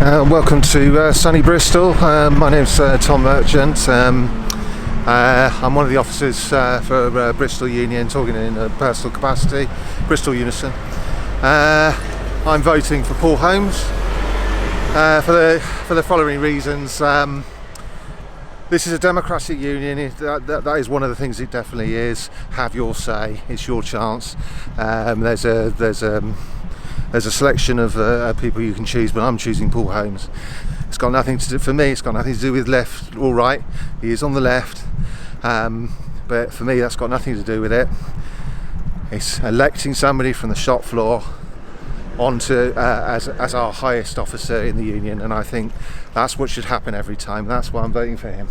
Welcome to sunny Bristol. My name's Tom Merchant. I'm one of the officers for Bristol Union, talking in a personal capacity, Bristol UNISON. I'm voting for Paul Holmes for the following reasons. This is a democratic union. That is one of the things it definitely is. Have your say. It's your chance. There's a selection of people you can choose, but I'm choosing Paul Holmes. It's got nothing to do, for me, it's got nothing to do with left or right. He is on the left, but for me that's got nothing to do with it. It's electing somebody from the shop floor onto as our highest officer in the union, and I think that's what should happen every time. That's why I'm voting for him.